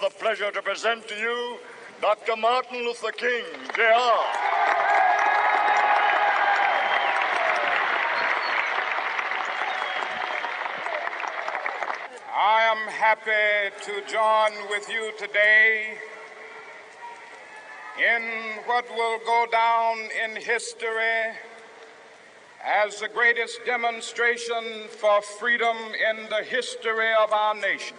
a pleasure to present to you Dr. Martin Luther King, Jr. I am happy to join with you today in what will go down in history as the greatest demonstration for freedom in the history of our nation.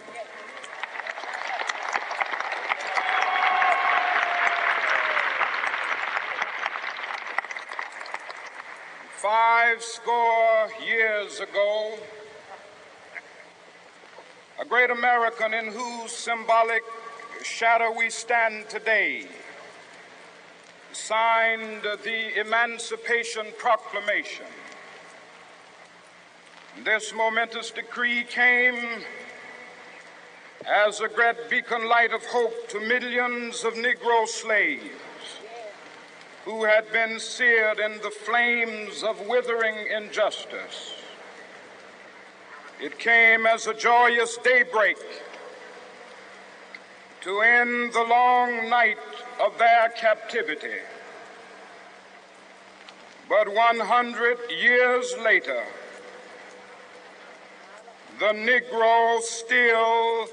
Five score years ago, a great American in whose symbolic shadow we stand today signed the Emancipation Proclamation. This momentous decree came as a great beacon light of hope to millions of Negro slaves who had been seared in the flames of withering injustice. It came as a joyous daybreak to end the long night of their captivity. But 100 years later, the Negro still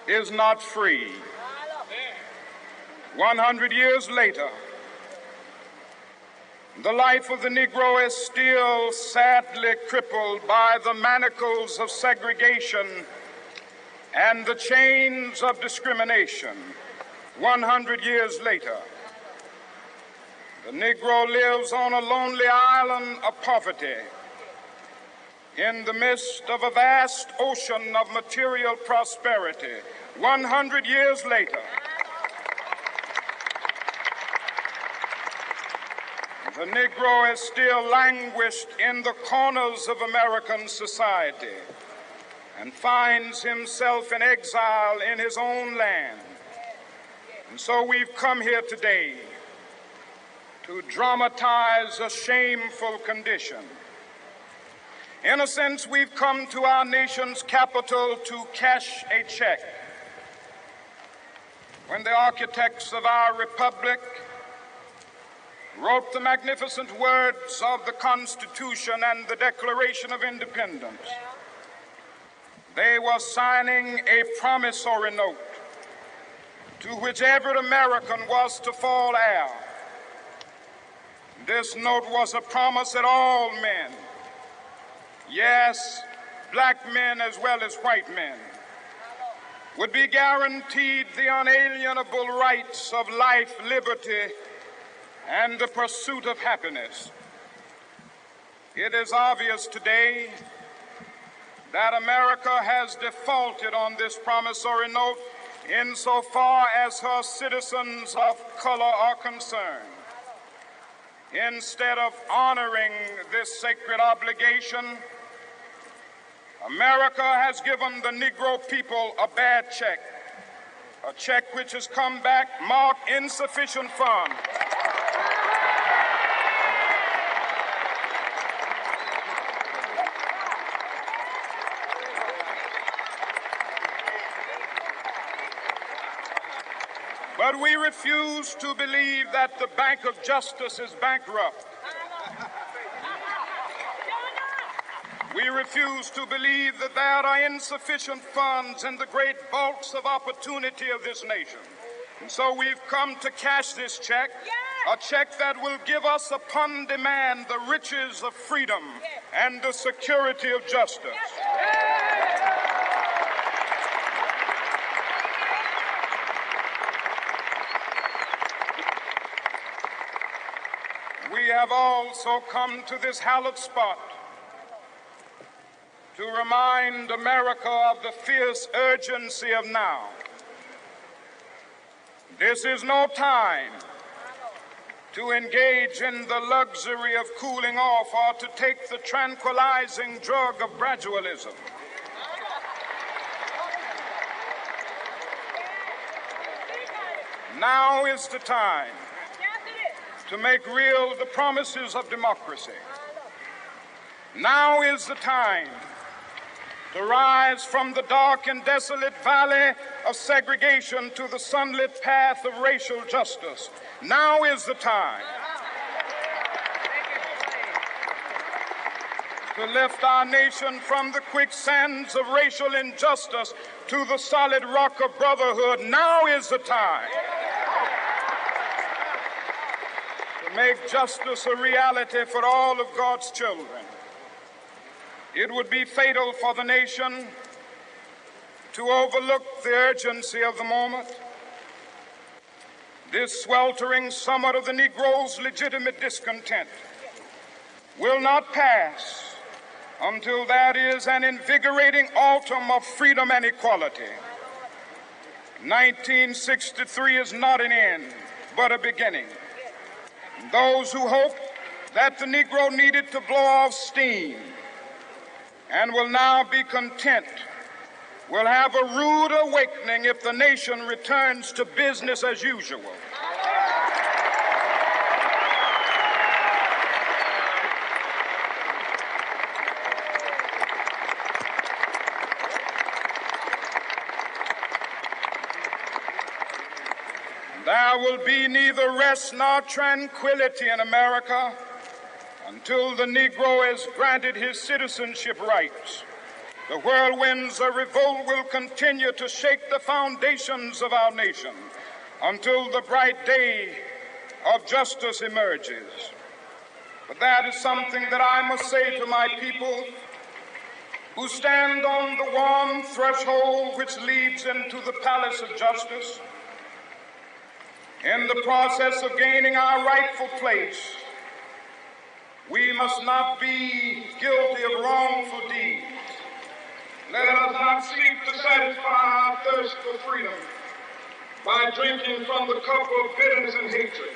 is not free. 100 years later, the life of the Negro is still sadly crippled by the manacles of segregation and the chains of discrimination. 100 years later, the Negro lives on a lonely island of poverty in the midst of a vast ocean of material prosperity. 100 years later, the Negro is still languished in the corners of American society and finds himself in exile in his own land. And so we've come here today to dramatize a shameful condition. In a sense, we've come to our nation's capital to cash a check. When the architects of our republic wrote the magnificent words of the Constitution and the Declaration of Independence, they were signing a promissory note to which every American was to fall heir. This note was a promise that all men, yes, black men as well as white men, would be guaranteed the unalienable rights of life, liberty, and the pursuit of happiness. It is obvious today that America has defaulted on this promissory note insofar as her citizens of color are concerned. Instead of honoring this sacred obligation, America has given the Negro people a bad check, a check which has come back marked insufficient funds. But we refuse to believe that the Bank of Justice is bankrupt. We refuse to believe that there are insufficient funds in the great vaults of opportunity of this nation. And so we've come to cash this check, a check that will give us upon demand the riches of freedom and the security of justice. We have also come to this hallowed spot to remind America of the fierce urgency of now. This is no time to engage in the luxury of cooling off or to take the tranquilizing drug of gradualism. Now is the time to make real the promises of democracy. Now is the time to rise from the dark and desolate valley of segregation to the sunlit path of racial justice. Now is the time to lift our nation from the quicksands of racial injustice to the solid rock of brotherhood. Now is the time to make justice a reality for all of God's children. It would be fatal for the nation to overlook the urgency of the moment. This sweltering summit of the Negro's legitimate discontent will not pass until that is an invigorating autumn of freedom and equality. 1963 is not an end, but a beginning. Those who hope that the Negro needed to blow off steam and will now be content will have a rude awakening if the nation returns to business as usual. There will be neither rest nor tranquility in America until the Negro is granted his citizenship rights. The whirlwinds of revolt will continue to shake the foundations of our nation until the bright day of justice emerges. But that is something that I must say to my people who stand on the warm threshold which leads into the palace of justice. In the process of gaining our rightful place, we must not be guilty of wrongful deeds. Let us not seek to satisfy our thirst for freedom by drinking from the cup of bitterness and hatred.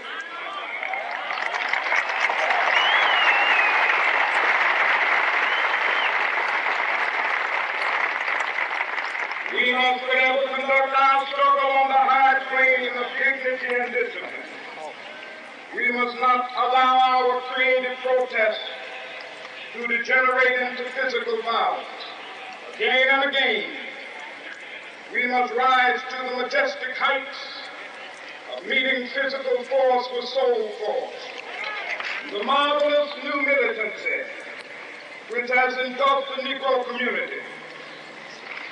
We must forever conduct our struggle on the high plane of dignity and discipline. We must not allow our creative protest to degenerate into physical violence. Again and again, we must rise to the majestic heights of meeting physical force with soul force. The marvelous new militancy which has engulfed the Negro community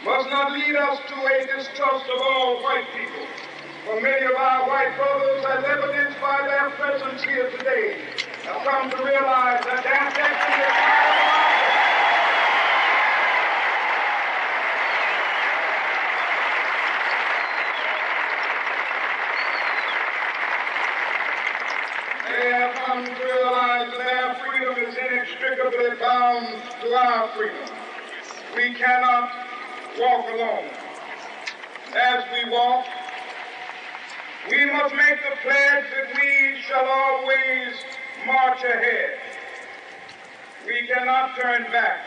must not lead us to a distrust of all white people. For many of our white brothers, as evidenced by their presence here today, have come to realize that their destiny is not They have come to realize that their freedom is inextricably bound to our freedom. We cannot walk alone. As we walk, we must make the pledge that we shall always march ahead. We cannot turn back.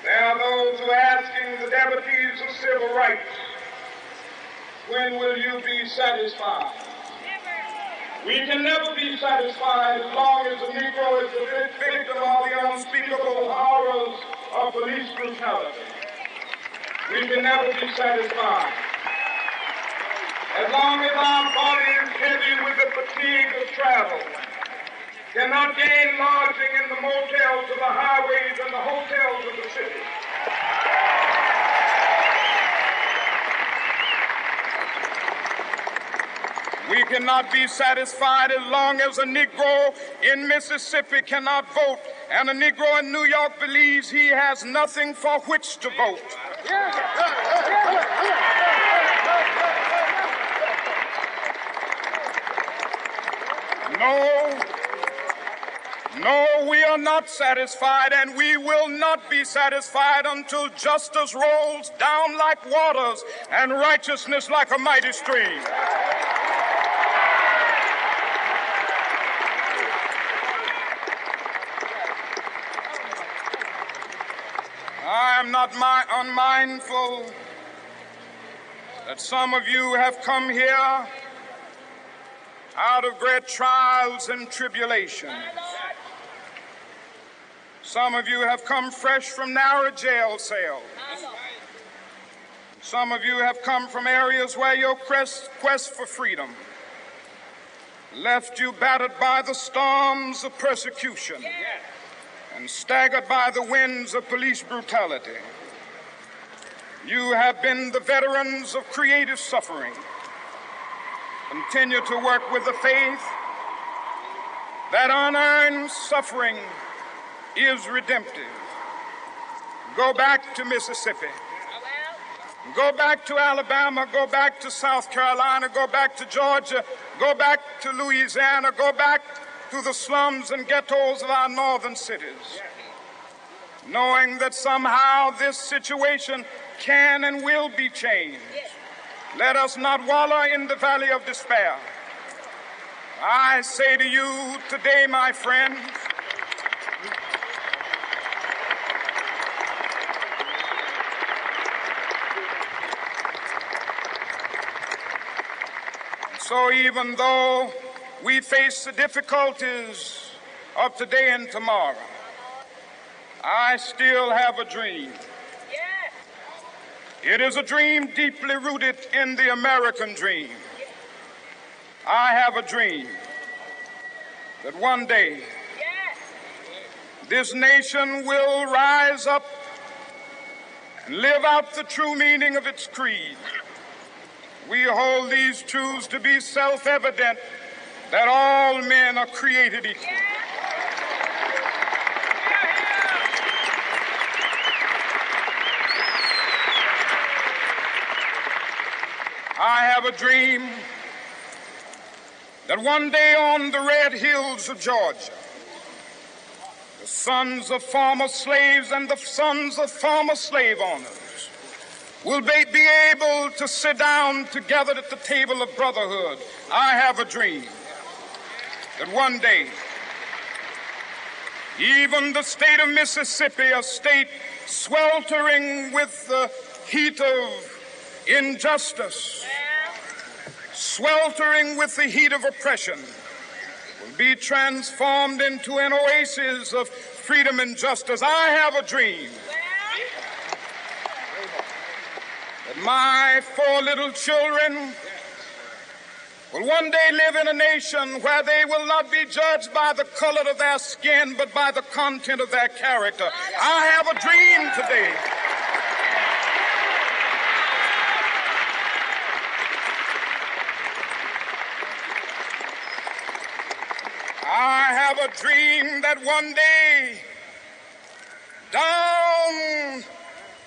There are those who are asking the devotees of civil rights, when will you be satisfied? We can never be satisfied as long as the Negro is the victim of the unspeakable horrors of police brutality. We can never be satisfied as long as our body is heavy with the fatigue of travel, cannot gain lodging in the motels of the highways and the hotels of the city. We cannot be satisfied as long as a Negro in Mississippi cannot vote and a Negro in New York believes he has nothing for which to vote. No, we are not satisfied, and we will not be satisfied until justice rolls down like waters and righteousness like a mighty stream. I am not unmindful that some of you have come here out of great trials and tribulations. Some of you have come fresh from narrow jail cells. Some of you have come from areas where your quest for freedom left you battered by the storms of persecution and staggered by the winds of police brutality. You have been the veterans of creative suffering. Continue to work with the faith that unearned suffering is redemptive. Go back to Mississippi. Go back to Alabama. Go back to South Carolina. Go back to Georgia. Go back to Louisiana. Go back to the slums and ghettos of our northern cities, knowing that somehow this situation can and will be changed. Let us not wallow in the valley of despair. I say to you today, my friends, so even though we face the difficulties of today and tomorrow, I still have a dream. It is a dream deeply rooted in the American dream. I have a dream that one day this nation will rise up and live out the true meaning of its creed. We hold these truths to be self-evident, that all men are created equal. I have a dream that one day on the red hills of Georgia, the sons of former slaves and the sons of former slave owners will be able to sit down together at the table of brotherhood. I have a dream that one day, even the state of Mississippi, a state sweltering with the heat of injustice, sweltering with the heat of oppression, will be transformed into an oasis of freedom and justice. I have a dream that my 4 little children will one day live in a nation where they will not be judged by the color of their skin, but by the content of their character. I have a dream today I have a dream that one day down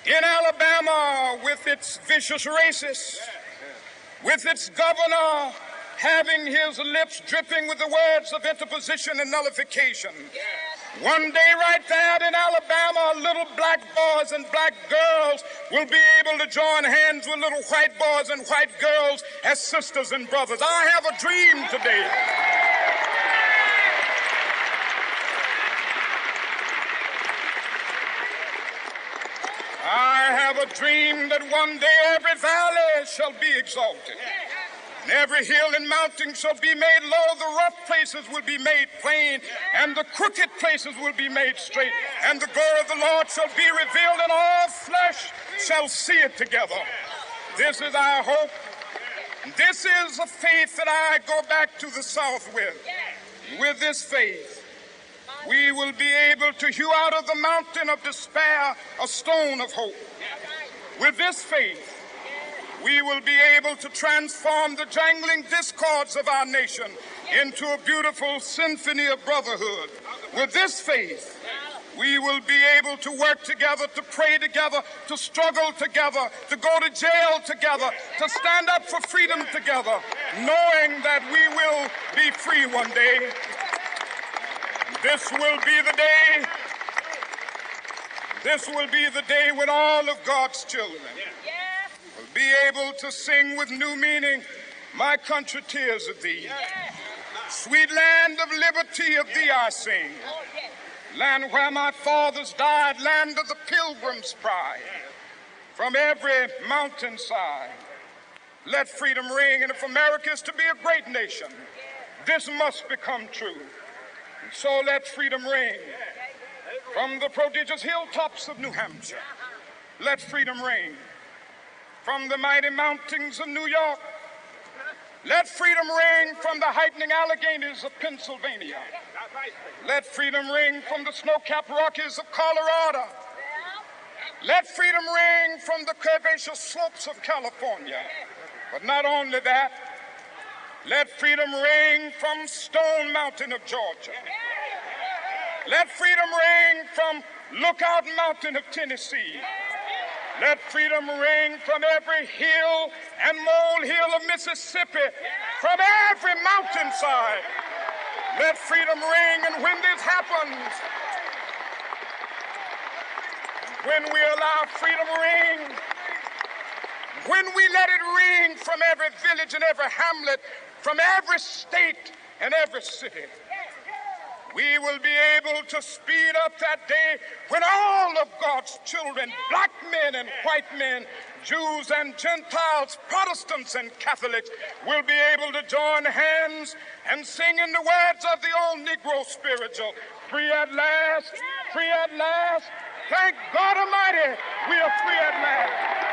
in Alabama, with its vicious racists, with its governor having his lips dripping with the words of interposition and nullification, one day right there in Alabama, little black boys and black girls will be able to join hands with little white boys and white girls as sisters and brothers. I have a dream today a dream that one day every valley shall be exalted, and every hill and mountain shall be made low. The rough places will be made plain, and the crooked places will be made straight, and the glory of the Lord shall be revealed, and all flesh shall see it together. This is our hope. This is a faith that I go back to the South with. With this faith, we will be able to hew out of the mountain of despair a stone of hope. With this faith, we will be able to transform the jangling discords of our nation into a beautiful symphony of brotherhood. With this faith, we will be able to work together, to pray together, to struggle together, to go to jail together, to stand up for freedom together, knowing that we will be free one day. This will be the day. This will be the day when all of God's children will be able to sing with new meaning, "My country, tears of thee. Sweet land of liberty, of thee I sing. Land where my fathers died, land of the pilgrim's pride. From every mountainside, let freedom ring. And if America is to be a great nation, this must become true. And so let freedom ring. From the prodigious hilltops of New Hampshire, let freedom ring. from the mighty mountains of New York. Let freedom ring from the heightening Alleghenies of Pennsylvania. Let freedom ring from the snow-capped Rockies of Colorado. Let freedom ring from the curvaceous slopes of California. But not only that, let freedom ring from Stone Mountain of Georgia. Let freedom ring from Lookout Mountain of Tennessee. Let freedom ring from every hill and molehill of Mississippi, from every mountainside. Let freedom ring, and when this happens, when we allow freedom ring, when we let it ring from every village and every hamlet, from every state and every city, we will be able to speed up that day when all of God's children, black men and white men, Jews and Gentiles, Protestants and Catholics, will be able to join hands and sing in the words of the old Negro spiritual, free at last, free at last. Thank God Almighty, we are free at last.